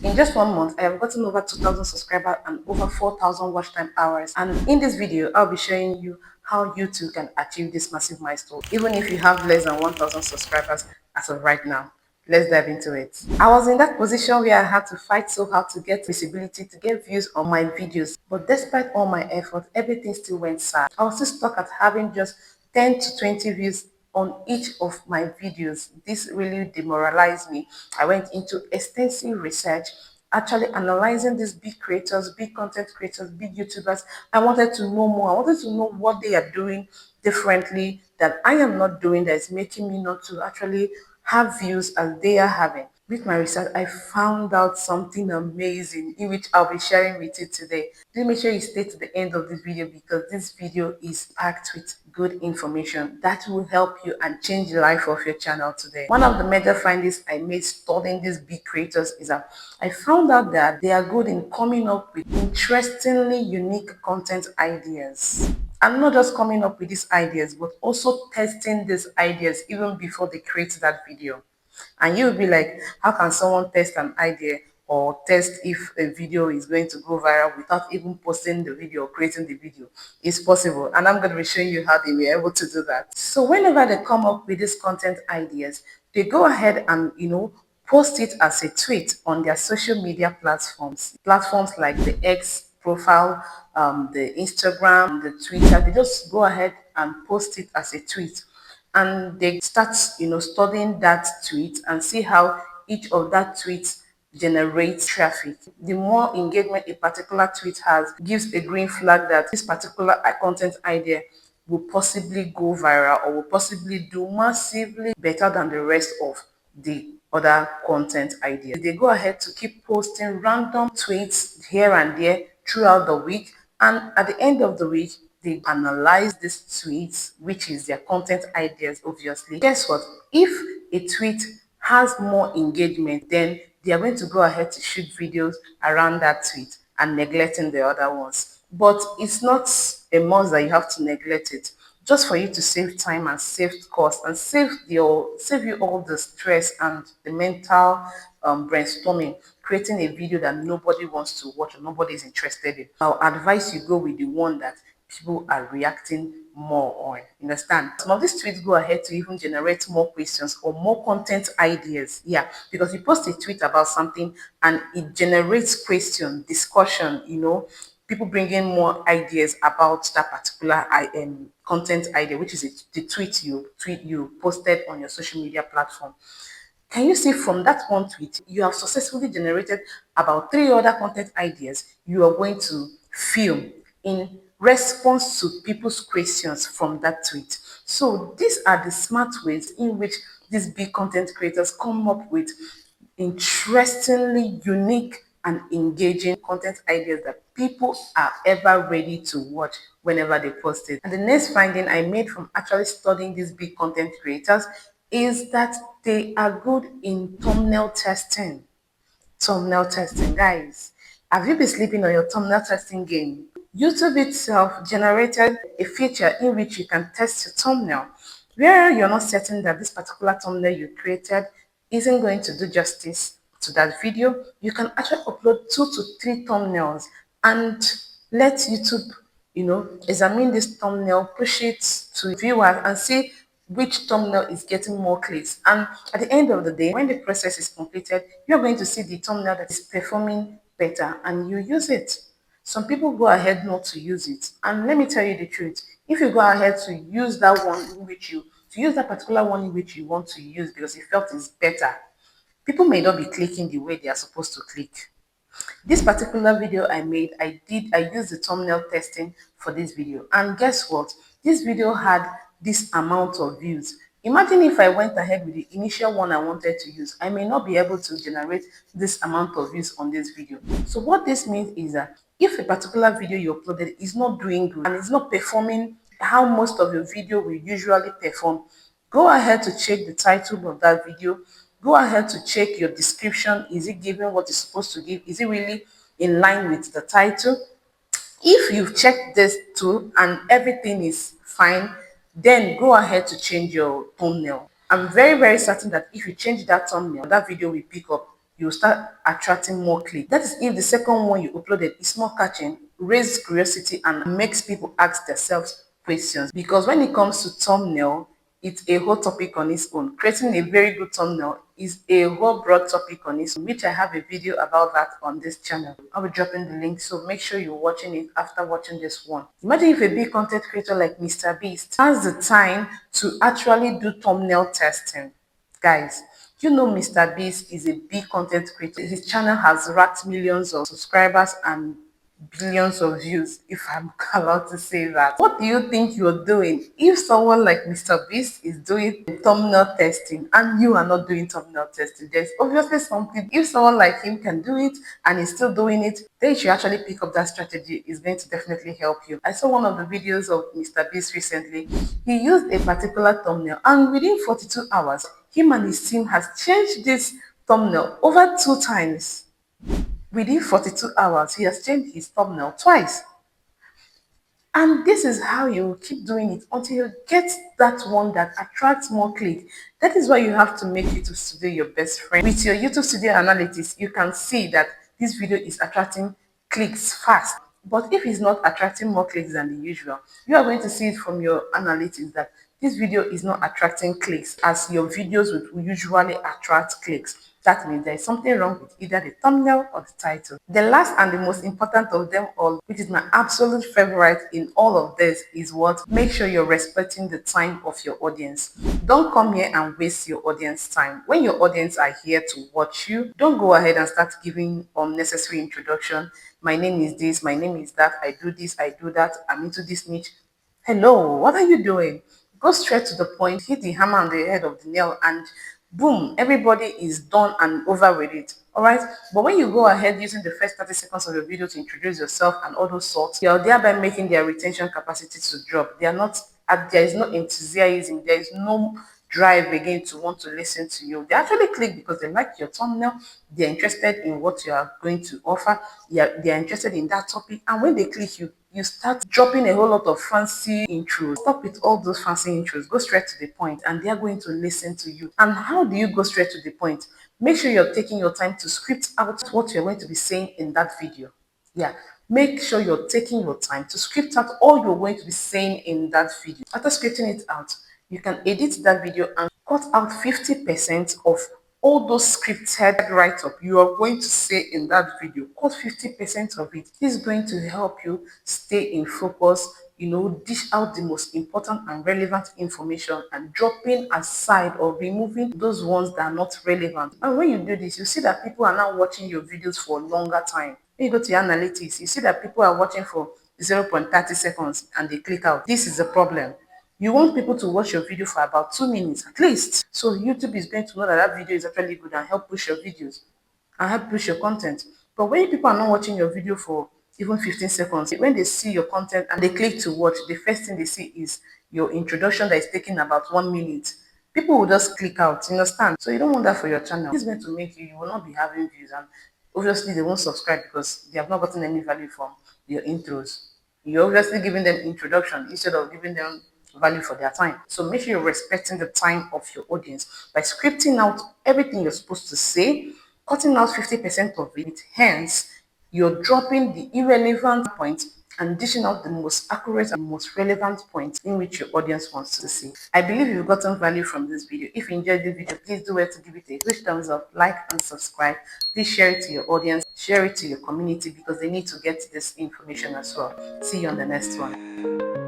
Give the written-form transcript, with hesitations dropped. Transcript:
In just 1 month, I have gotten over 2,000 subscribers and over 4,000 watch time hours. And in this video, I'll be showing you how you too can achieve this massive milestone, even if you have less than 1,000 subscribers as of right now. Let's dive into it. I was in that position where I had to fight so hard to get visibility, to get views on my videos. But despite all my effort, everything still went sad. I was still stuck at having just 10 to 20 views on each of my videos. This really demoralized me. I went into extensive research, actually analyzing these big creators, big content creators, big YouTubers. I wanted to know more. I wanted to know what they are doing differently that I am not doing, that is making me not to actually have views as they are having. With my research, I found out something amazing in which I'll be sharing with you today. Please make sure you stay to the end of this video because this video is packed with good information that will help you and change the life of your channel today. One of the major findings I made studying these big creators is that I found out that they are good in coming up with interestingly unique content ideas. And not just coming up with these ideas, but also testing these ideas even before they create that video. And you'll be like, how can someone test an idea or test if a video is going to go viral without even posting the video or creating the video? It's possible. And I'm going to be showing you how they were able to do that. So whenever they come up with these content ideas, they go ahead and, post it as a tweet on their social media platforms. Platforms like the X profile, the Instagram, the Twitter. They just go ahead and post it as a tweet, and they start studying that tweet and see how each of that tweet generates traffic. The more engagement a particular tweet has gives a green flag that this particular content idea will possibly go viral or will possibly do massively better than the rest of the other content ideas. They go ahead to keep posting random tweets here and there throughout the week, and at the end of the week they analyze these tweets, which is their content ideas, obviously. Guess what? If a tweet has more engagement, then they are going to go ahead to shoot videos around that tweet and neglecting the other ones. But it's not a must that you have to neglect it. Just for you to save time and save cost and save you all the stress and the mental brainstorming, creating a video that nobody wants to watch or nobody is interested in. I'll advise you go with the one that people are reacting more on. Understand? Some of these tweets go ahead to even generate more questions or more content ideas. Yeah, because you post a tweet about something and it generates question, discussion, people bring in more ideas about that particular content idea, which is the tweet you posted on your social media platform. Can you see from that one tweet, you have successfully generated about 3 other content ideas you are going to film in response to people's questions from that tweet. So these are the smart ways in which these big content creators come up with interestingly unique and engaging content ideas that people are ever ready to watch whenever they post it. And the next finding I made from actually studying these big content creators is that they are good in thumbnail testing. Thumbnail testing, guys. Have you been sleeping on your thumbnail testing game? YouTube itself generated a feature in which you can test your thumbnail, where you're not certain that this particular thumbnail you created isn't going to do justice to that video. You can actually upload 2 to 3 thumbnails and let YouTube, examine this thumbnail, push it to viewers and see which thumbnail is getting more clicks. And at the end of the day, when the process is completed, you're going to see the thumbnail that is performing better and you use it. Some people go ahead not to use it. And let me tell you the truth. If you go ahead to use that one in which to use that particular one in which you want to use because you felt it's better, people may not be clicking the way they are supposed to click. This particular video I made, I used the thumbnail testing for this video. And guess what? This video had this amount of views. Imagine if I went ahead with the initial one I wanted to use, I may not be able to generate this amount of views on this video. So what this means is that if a particular video you uploaded is not doing good and it's not performing how most of your video will usually perform, go ahead to check the title of that video. Go ahead to check your description. Is it giving what it's supposed to give? Is it really in line with the title? If you've checked this too and everything is fine, then go ahead to change your thumbnail. I'm very, very certain that if you change that thumbnail, that video will pick up. you will start attracting more clicks. That is if the second one you uploaded is more catching, raises curiosity, and makes people ask themselves questions. Because when it comes to thumbnail, it's a whole topic on its own. Creating a very good thumbnail is a whole broad topic on its own, which I have a video about that on this channel. I'll be dropping the link, so make sure you're watching it after watching this one. Imagine if a big content creator like Mr. Beast has the time to actually do thumbnail testing. Guys, you know Mr. Beast is a big content creator. His channel has racked millions of subscribers and billions of views, if I'm allowed to say that. What do you think you're doing if someone like Mr. Beast is doing thumbnail testing and you are not doing thumbnail testing? There's obviously something. If someone like him can do it and is still doing it, then you should actually pick up that strategy. It's going to definitely help you. I saw one of the videos of Mr. Beast recently. He used a particular thumbnail and within 42 hours, him and his team has changed this thumbnail over 2 times. Within 42 hours, he has changed his thumbnail twice. And this is how you keep doing it until you get that one that attracts more clicks. That is why you have to make YouTube Studio your best friend. With your YouTube Studio analytics, you can see that this video is attracting clicks fast. But if it's not attracting more clicks than the usual, you are going to see it from your analytics that this video is not attracting clicks as your videos would usually attract clicks. That means there is something wrong with either the thumbnail or the title. The last and the most important of them all, which is my absolute favorite in all of this, is what? Make sure you're respecting the time of your audience. Don't come here and waste your audience time. When your audience are here to watch you, don't go ahead and start giving unnecessary introduction. My name is this, my name is that, I do this, I do that, I'm into this niche. Hello, what are you doing? Go straight to the point, hit the hammer on the head of the nail, and boom, everybody is done and over with it. All right. But when you go ahead using the first 30 seconds of your video to introduce yourself and all those sorts, you're thereby making their retention capacity to drop. They are not, there is no enthusiasm, there is no drive again to want to listen to you. They actually click because they like your thumbnail, they're interested in what you are going to offer, they're interested in that topic, and when they click you, you start dropping a whole lot of fancy intros. Stop with all those fancy intros. Go straight to the point and they are going to listen to you. And how do you go straight to the point? Make sure you're taking your time to script out what you're going to be saying in that video. Yeah, make sure you're taking your time to script out all you're going to be saying in that video. After scripting it out, you can edit that video and cut out 50% of all those scripted write-up you are going to say in that video. Cut 50% of it. This is going to help you stay in focus, dish out the most important and relevant information and dropping aside or removing those ones that are not relevant. And when you do this, you see that people are now watching your videos for a longer time. When you go to your analytics, you see that people are watching for 0.30 seconds and they click out. This is a problem. You want people to watch your video for about 2 minutes at least. So YouTube is going to know that that video is actually good and help push your videos and help push your content. But when people are not watching your video for even 15 seconds, when they see your content and they click to watch, the first thing they see is your introduction that is taking about 1 minute. People will just click out, you understand? So you don't want that for your channel. It's going to make you will not be having views, and obviously they won't subscribe because they have not gotten any value from your intros. You're obviously giving them introduction instead of giving them value for their time. So make sure you're respecting the time of your audience by scripting out everything you're supposed to say, cutting out 50% of it. Hence, you're dropping the irrelevant points and dishing out the most accurate and most relevant points in which your audience wants to see. I believe you've gotten value from this video. If you enjoyed this video, please do well to give it a huge thumbs up, like and subscribe. Please share it to your audience, share it to your community because they need to get this information as well. See you on the next one.